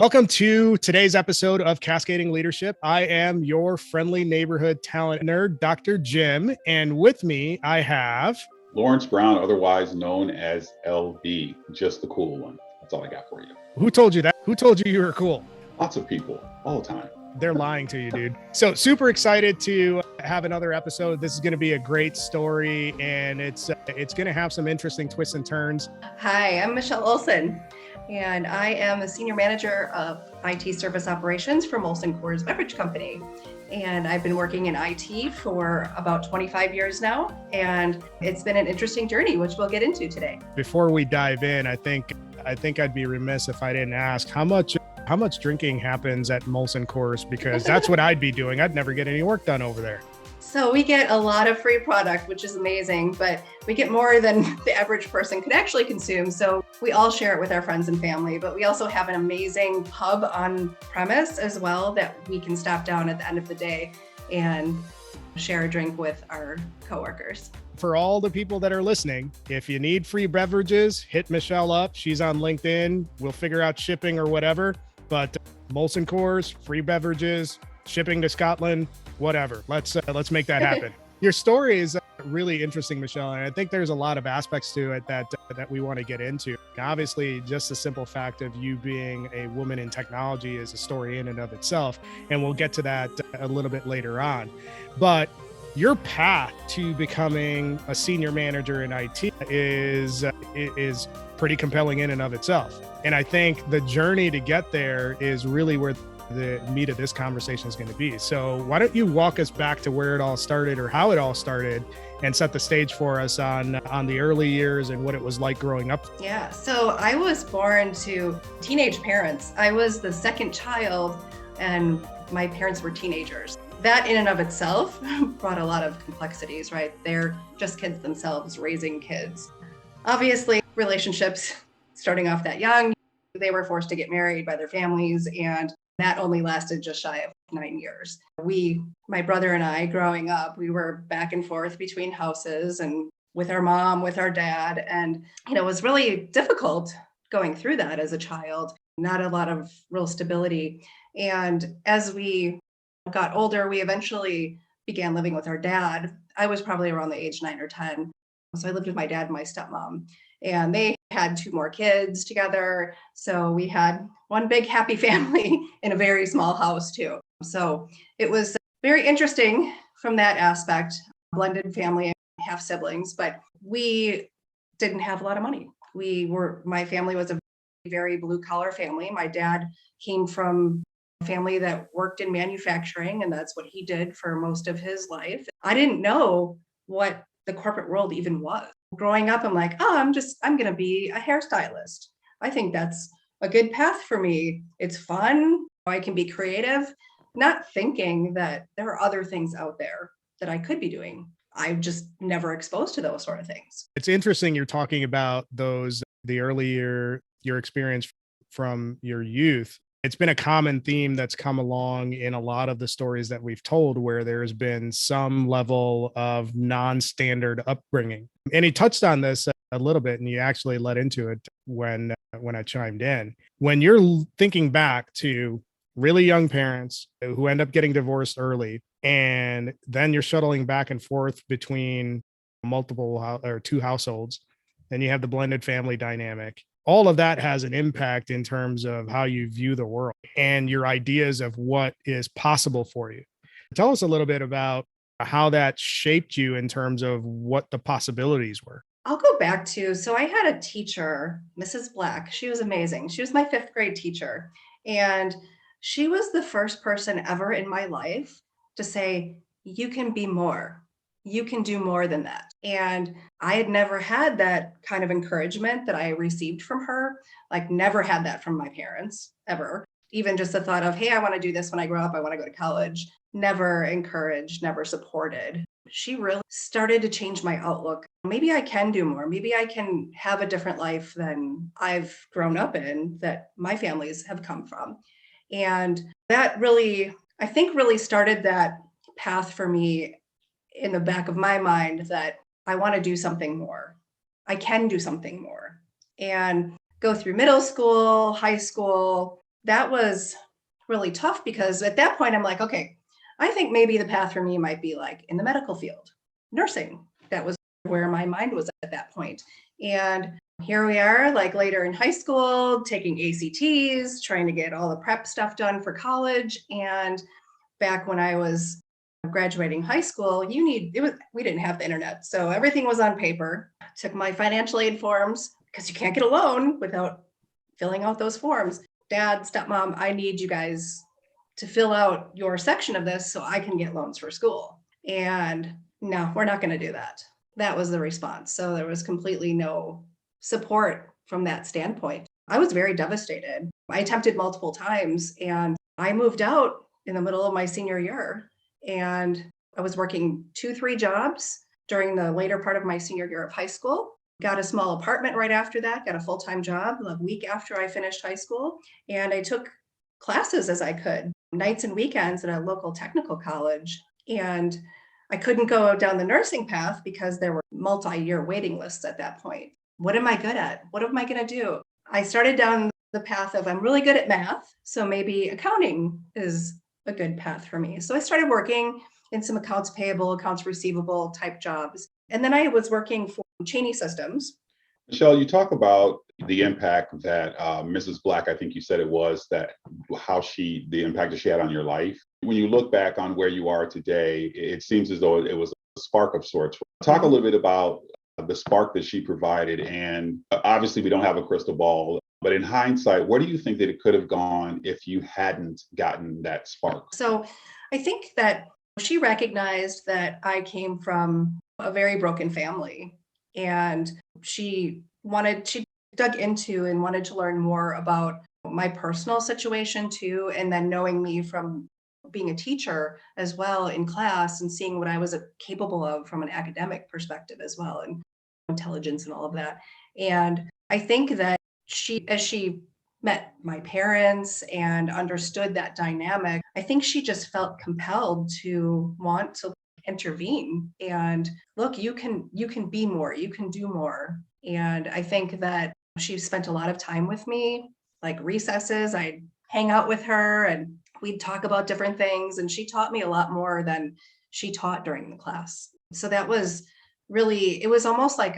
Welcome to today's episode of Cascading Leadership. I am your friendly neighborhood talent nerd, Dr. Jim, and with me I have Lawrence Brown, otherwise known as LB, just the cool one. That's all I got for you. Who told you that? Who told you were cool? Lots of people, all the time. They're lying to you, dude. So super excited to have another episode. This is going to be a great story, and it's going to have some interesting twists and turns. Hi, I'm Michelle Olson, and I am the Senior Manager of IT Service Operations for Olson Beverage Company. And I've been working in IT for about 25 years now, and it's been an interesting journey, which we'll get into today. Before we dive in, I think I'd be remiss if I didn't ask how much drinking happens at Molson Coors, because that's what I'd be doing. I'd never get any work done over there. So we get a lot of free product, which is amazing, but we get more than the average person could actually consume. So we all share it with our friends and family, but we also have an amazing pub on premise as well that we can stop down at the end of the day and share a drink with our coworkers. For all the people that are listening, if you need free beverages, hit Michelle up. She's on LinkedIn. We'll figure out shipping or whatever. But Molson Coors, free beverages, shipping to Scotland, whatever. Let's make that happen. Your story is really interesting, Michelle, and I think there's a lot of aspects to it that we want to get into. Obviously, just the simple fact of you being a woman in technology is a story in and of itself, and we'll get to that a little bit later on. But your path to becoming a senior manager in IT is pretty compelling in and of itself. And I think the journey to get there is really where the meat of this conversation is going to be. So why don't you walk us back to where it all started, or how it all started, and set the stage for us on the early years and what it was like growing up? Yeah, so I was born to teenage parents. I was the second child, and my parents were teenagers. That in and of itself brought a lot of complexities, right? They're just kids themselves raising kids. Obviously, relationships starting off that young, they were forced to get married by their families, and that only lasted just shy of 9 years. My brother and I, growing up, we were back and forth between houses and with our mom, with our dad, and it was really difficult going through that as a child. Not a lot of real stability. And as we got older, we eventually began living with our dad. I was probably around the age 9 or 10. So I lived with my dad and my stepmom, and they had 2 more kids together. So we had one big happy family in a very small house too. So it was very interesting from that aspect, blended family, half siblings, but we didn't have a lot of money. My family was a very blue collar family. My dad came from a family that worked in manufacturing, and that's what he did for most of his life. I didn't know what the corporate world even was. Growing up, I'm like, I'm going to be a hairstylist. I think that's a good path for me. It's fun. I can be creative, not thinking that there are other things out there that I could be doing. I'm just never exposed to those sort of things. It's interesting you're talking about the earlier, your experience from your youth. It's been a common theme that's come along in a lot of the stories that we've told, where there's been some level of non-standard upbringing. And he touched on this a little bit, and you actually led into it when I chimed in. When you're thinking back to really young parents who end up getting divorced early, and then you're shuttling back and forth between multiple or 2 households, and you have the blended family dynamic. All of that has an impact in terms of how you view the world and your ideas of what is possible for you. Tell us a little bit about how that shaped you in terms of what the possibilities were. I'll go back so I had a teacher, Mrs. Black. She was amazing. She was my 5th grade teacher. And she was the first person ever in my life to say, you can be more. You can do more than that. And I had never had that kind of encouragement that I received from her, like never had that from my parents ever. Even just the thought of, hey, I want to do this when I grow up. I want to go to college. Never encouraged, never supported. She really started to change my outlook. Maybe I can do more. Maybe I can have a different life than I've grown up in, that my families have come from. And that really, I think, really started that path for me in the back of my mind that I want to do something more. I can do something more. And go through middle school, high school, that was really tough because at that point I'm like, okay, I think maybe the path for me might be like in the medical field, nursing. That was where my mind was at that point. And here we are, like later in high school, taking ACTs, trying to get all the prep stuff done for college. And back when I was graduating high school, we didn't have the internet. So everything was on paper. Took my financial aid forms because you can't get a loan without filling out those forms. Dad, stepmom, I need you guys to fill out your section of this so I can get loans for school. And no, we're not going to do that. That was the response. So there was completely no support from that standpoint. I was very devastated. I attempted multiple times and I moved out in the middle of my senior year. And I was working 2-3 jobs during the later part of my senior year of high school. Got a small apartment right after that, got a full-time job a week after I finished high school. And I took classes as I could, nights and weekends at a local technical college. And I couldn't go down the nursing path because there were multi-year waiting lists at that point. What am I good at? What am I going to do? I started down the path of I'm really good at math, so maybe accounting is a good path for me. So I started working in some accounts payable, accounts receivable type jobs. And then I was working for Cheney Systems. Michelle, you talk about the impact that Mrs. Black, I think you said it was, that the impact that she had on your life. When you look back on where you are today, it seems as though it was a spark of sorts. Talk a little bit about the spark that she provided. And obviously, we don't have a crystal ball, but in hindsight, where do you think that it could have gone if you hadn't gotten that spark? So I think that she recognized that I came from a very broken family, and she dug into and wanted to learn more about my personal situation too. And then knowing me from being a teacher as well in class and seeing what I was capable of from an academic perspective as well, and intelligence and all of that. And I think that as she met my parents and understood that dynamic, I think she just felt compelled to want to intervene and look, you can be more, you can do more. And I think that she spent a lot of time with me, like recesses. I'd hang out with her and we'd talk about different things. And she taught me a lot more than she taught during the class. So that was really, it was almost like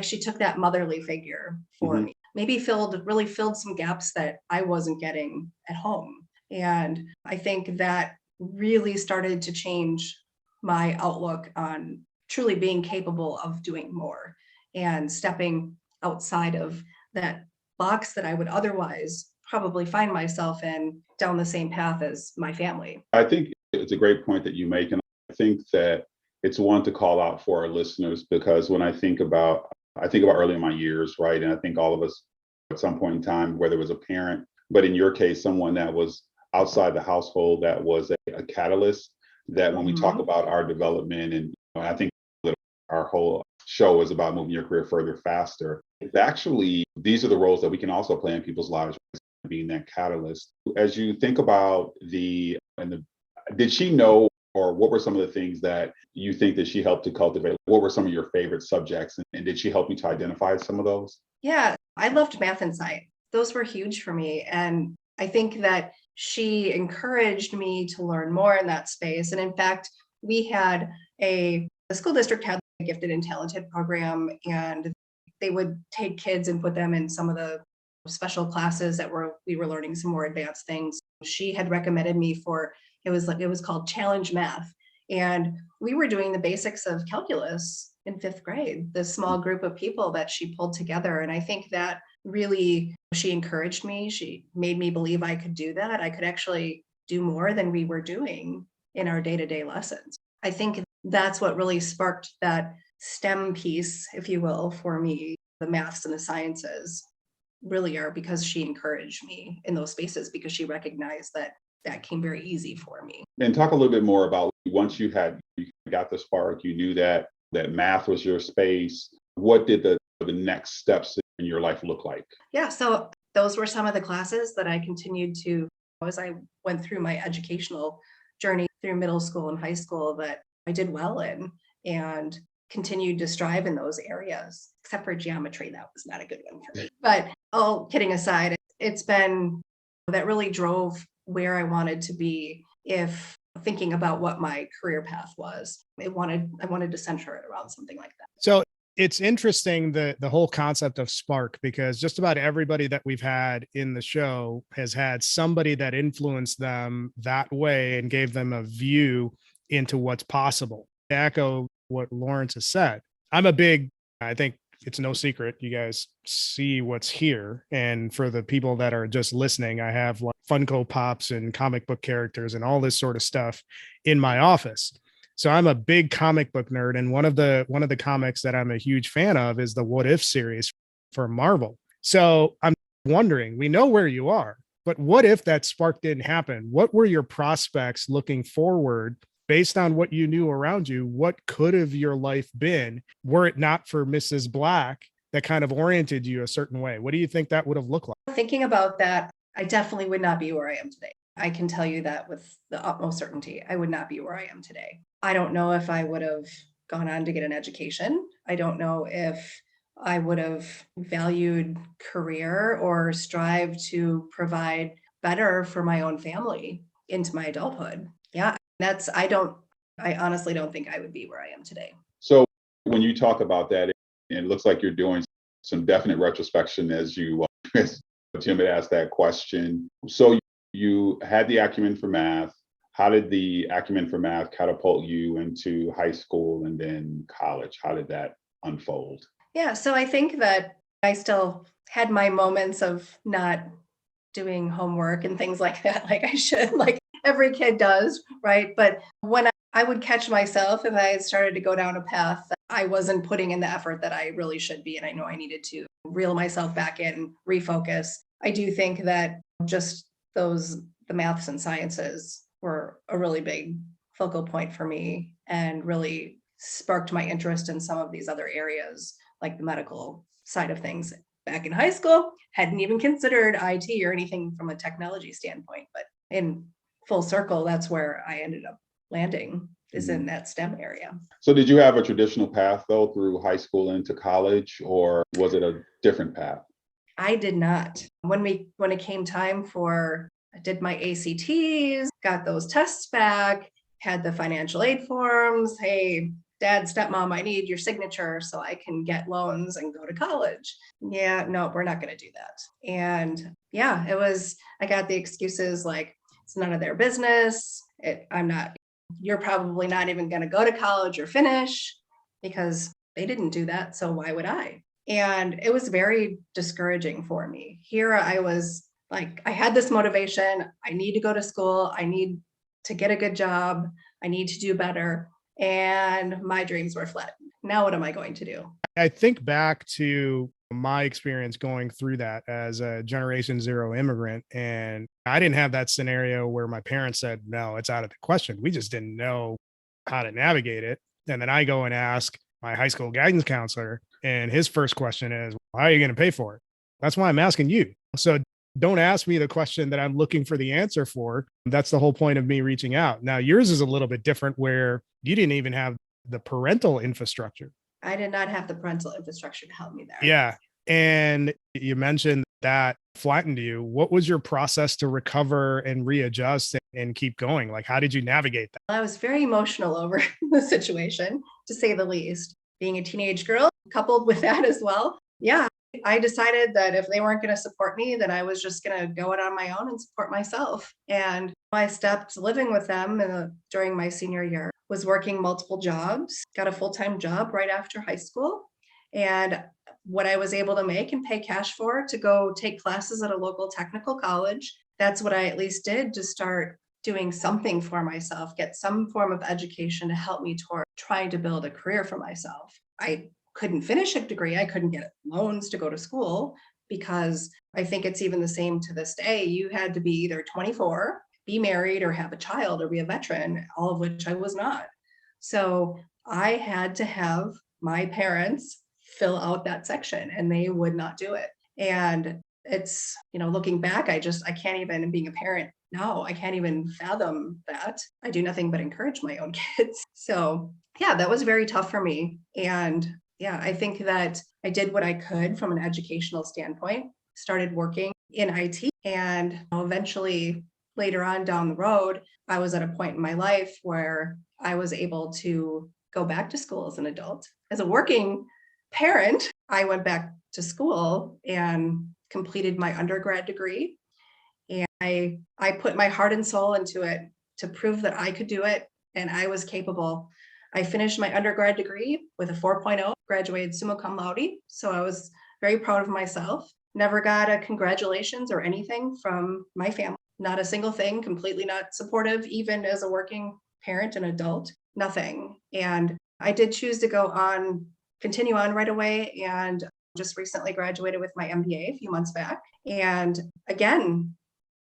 she took that motherly figure for me, maybe really filled some gaps that I wasn't getting at home. And I think that really started to change my outlook on truly being capable of doing more and stepping outside of that box that I would otherwise probably find myself in down the same path as my family. I think it's a great point that you make. And I think that it's one to call out for our listeners, because when I think about early in my years, right? And I think all of us at some point in time, whether it was a parent, but in your case, someone that was outside the household, that was a catalyst, that when we talk about our development, and I think that our whole show is about moving your career further, faster. It's actually, these are the roles that we can also play in people's lives, being that catalyst. As you think about did she know, or what were some of the things that you think that she helped to cultivate? What were some of your favorite subjects? And did she help you to identify some of those? Yeah, I loved math and science. Those were huge for me. And I think that she encouraged me to learn more in that space. And in fact, the school district had a gifted and talented program, and they would take kids and put them in some of the special classes that we were learning some more advanced things. She had recommended me for, it was called Challenge Math. And we were doing the basics of calculus in 5th grade, this small group of people that she pulled together. And I think that really, she encouraged me. She made me believe I could do that. I could actually do more than we were doing in our day-to-day lessons. I think that's what really sparked that STEM piece, if you will, for me. The maths and the sciences really are because she encouraged me in those spaces, because she recognized that came very easy for me. And talk a little bit more about, once you got the spark, you knew that math was your space. What did the next steps in your life look like? Yeah, so those were some of the classes that I continued to, as I went through my educational journey through middle school and high school, that I did well in and continued to strive in those areas, except for geometry. That was not a good one for me. But all kidding aside, it's been that really drove where I wanted to be if thinking about what my career path was. I wanted to center it around something like that. So it's interesting the whole concept of spark, because just about everybody that we've had in the show has had somebody that influenced them that way and gave them a view into what's possible. To echo what Lawrence has said, I think it's no secret, you guys see what's here. And for the people that are just listening, I have like Funko Pops and comic book characters and all this sort of stuff in my office. So I'm a big comic book nerd, and one of the comics that I'm a huge fan of is the What If series for Marvel. So I'm wondering, we know where you are, but what if that spark didn't happen? What were your prospects looking forward based on what you knew around you? What could have your life been were it not for Mrs. Black that kind of oriented you a certain way? What do you think that would have looked like? Thinking about that, I definitely would not be where I am today. I can tell you that with the utmost certainty. I would not be where I am today. I don't know if I would have gone on to get an education. I don't know if I would have valued career or strived to provide better for my own family into my adulthood. Yeah, I honestly don't think I would be where I am today. So when you talk about that, it looks like you're doing some definite retrospection as as Jim had asked that question. So you had the acumen for math. How did the acumen for math catapult you into high school and then college? How did that unfold? Yeah, so I think that I still had my moments of not doing homework and things like that, like I should, like every kid does, right? But when I would catch myself if I had started to go down a path that I wasn't putting in the effort that I really should be, and I know I needed to reel myself back in, refocus. I do think that just the maths and sciences were a really big focal point for me and really sparked my interest in some of these other areas, like the medical side of things. Back in high school, hadn't even considered IT or anything from a technology standpoint, but in full circle, that's where I ended up landing, is in that STEM area. So did you have a traditional path though through high school into college, or was it a different path? I did not. When it came time I did my ACTs, got those tests back, had the financial aid forms. Hey, Dad, stepmom, I need your signature so I can get loans and go to college. Yeah, no, we're not going to do that. And yeah, I got the excuses like, it's none of their business. You're probably not even going to go to college or finish because they didn't do that. So why would I? And it was very discouraging for me. Here I was like, I had this motivation. I need to go to school. I need to get a good job. I need to do better. And my dreams were flattened. Now what am I going to do? I think back to my experience going through that as a Generation Zero immigrant. And I didn't have that scenario where my parents said, no, it's out of the question. We just didn't know how to navigate it. And then I go and ask my high school guidance counselor, and his first question is, how are you going to pay for it? That's why I'm asking you. So don't ask me the question that I'm looking for the answer for. That's the whole point of me reaching out. Now, yours is a little bit different where you didn't even have the parental infrastructure. I did not have the parental infrastructure to help me there. Yeah. And you mentioned that flattened you. What was your process to recover and readjust and keep going? Like, how did you navigate that? I was very emotional over the situation, to say the least. Being a teenage girl, coupled with that as well. Yeah, I decided that if they weren't going to support me, then I was just going to go it on my own and support myself. And I stopped living with them during my senior year, was working multiple jobs, got a full-time job right after high school. And what I was able to make and pay cash for to go take classes at a local technical college, that's what I at least did to start doing something for myself, get some form of education to help me toward trying to build a career for myself. I couldn't finish a degree. I couldn't get loans to go to school because I think it's even the same to this day. You had to be either 24, be married, or have a child, or be a veteran, all of which I was not. So I had to have my parents fill out that section, and they would not do it. And it's, looking back, I can't even, and being a parent now, I can't even fathom that. I do nothing but encourage my own kids. So yeah, that was very tough for me. And yeah, I think that I did what I could from an educational standpoint, started working in IT And eventually, later on down the road, I was at a point in my life where I was able to go back to school as an adult. As a working parent, I went back to school and completed my undergrad degree. And I put my heart and soul into it to prove that I could do it and I was capable. I finished my undergrad degree with a 4.0, graduated summa cum laude. So I was very proud of myself. Never got a congratulations or anything from my family. Not a single thing, completely not supportive, even as a working parent and adult, nothing. And I did choose to continue on right away, and just recently graduated with my MBA a few months back. And again,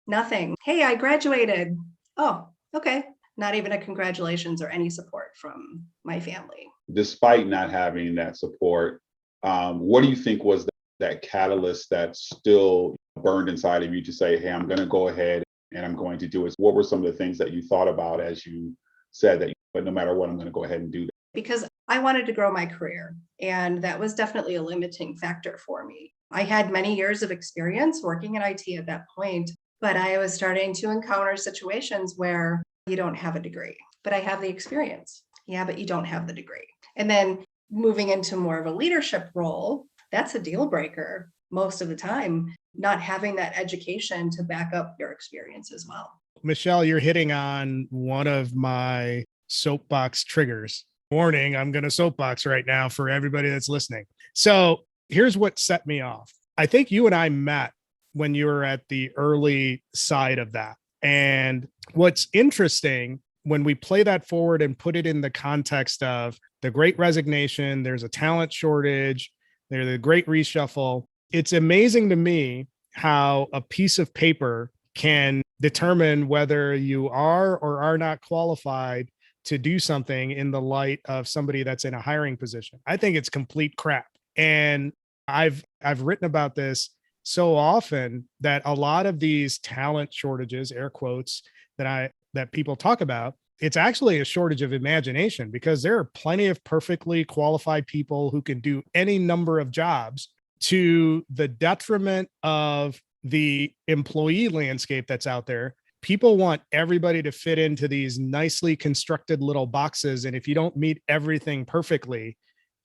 nothing. Hey, I graduated. Oh, okay. Not even a congratulations or any support from my family. Despite not having that support, what do you think was that catalyst that still burned inside of you to say, hey, I'm going to go ahead and I'm going to do it? What were some of the things that you thought about as you said that, but no matter what, I'm going to go ahead and do that? Because I wanted to grow my career, and that was definitely a limiting factor for me. I had many years of experience working in IT at that point, but I was starting to encounter situations where you don't have a degree, but I have the experience. Yeah, but you don't have the degree. And then moving into more of a leadership role, that's a deal breaker most of the time, not having that education to back up your experience as well. Michelle, you're hitting on one of my soapbox triggers. Warning, I'm going to soapbox right now for everybody that's listening. So here's what set me off. I think you and I met when you were at the early side of that. And what's interesting, when we play that forward and put it in the context of the Great Resignation, there's a talent shortage, there's a great reshuffle. It's amazing to me how a piece of paper can determine whether you are or are not qualified to do something in the light of somebody that's in a hiring position. I think it's complete crap. And I've written about this so often that a lot of these talent shortages, air quotes, that people talk about, it's actually a shortage of imagination, because there are plenty of perfectly qualified people who can do any number of jobs to the detriment of the employee landscape that's out there. People want everybody to fit into these nicely constructed little boxes. And if you don't meet everything perfectly,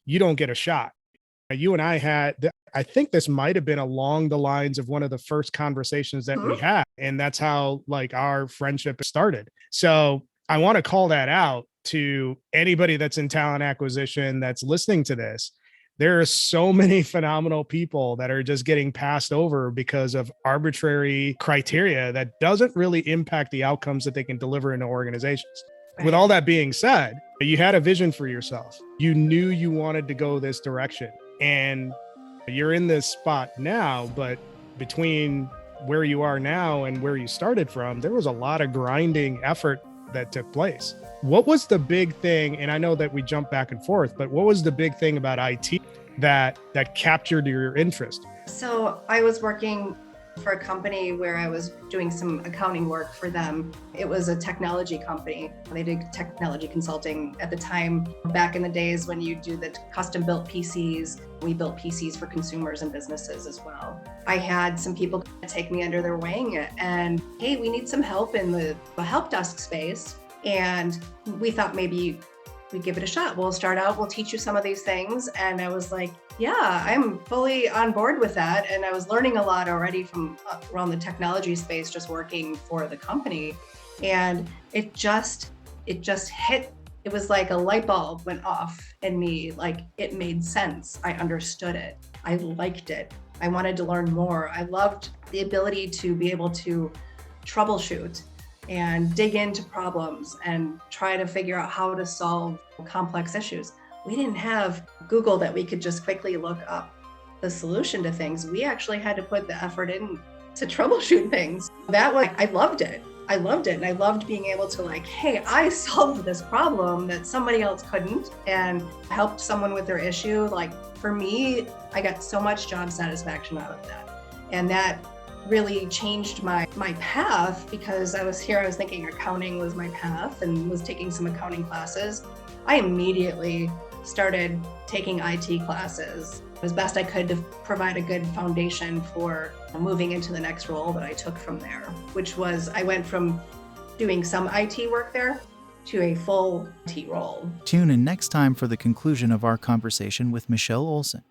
you don't get a shot. You and I I think this might have been along the lines of one of the first conversations that we had. And that's how our friendship started. So I want to call that out to anybody that's in talent acquisition that's listening to this. There are so many phenomenal people that are just getting passed over because of arbitrary criteria that doesn't really impact the outcomes that they can deliver into organizations. Right. With all that being said, you had a vision for yourself. You knew you wanted to go this direction, and you're in this spot now, but between where you are now and where you started from, there was a lot of grinding effort that took place. What was the big thing? And I know that we jump back and forth, but what was the big thing about IT that captured your interest? So I was working for a company where I was doing some accounting work for them. It was a technology company. They did technology consulting at the time, back in the days when you do the custom built PCs. We built PCs for consumers and businesses as well. I had some people take me under their wing and, hey, we need some help in the help desk space. And we thought maybe we'd give it a shot. We'll start out, we'll teach you some of these things. And I was like, yeah, I'm fully on board with that. And I was learning a lot already from around the technology space, just working for the company. And it just hit. It was like a light bulb went off in me. Like, it made sense. I understood it. I liked it. I wanted to learn more. I loved the ability to be able to troubleshoot and dig into problems and try to figure out how to solve complex issues. We didn't have Google that we could just quickly look up the solution to things. We actually had to put the effort in to troubleshoot things. I loved it. I loved it. And I loved being able to hey, I solved this problem that somebody else couldn't and helped someone with their issue. For me, I got so much job satisfaction out of that. And that really changed my path, because I was thinking accounting was my path and was taking some accounting classes. I immediately started taking IT classes as best I could to provide a good foundation for moving into the next role that I took from there, which was I went from doing some IT work there to a full IT role. Tune in next time for the conclusion of our conversation with Michelle Olson.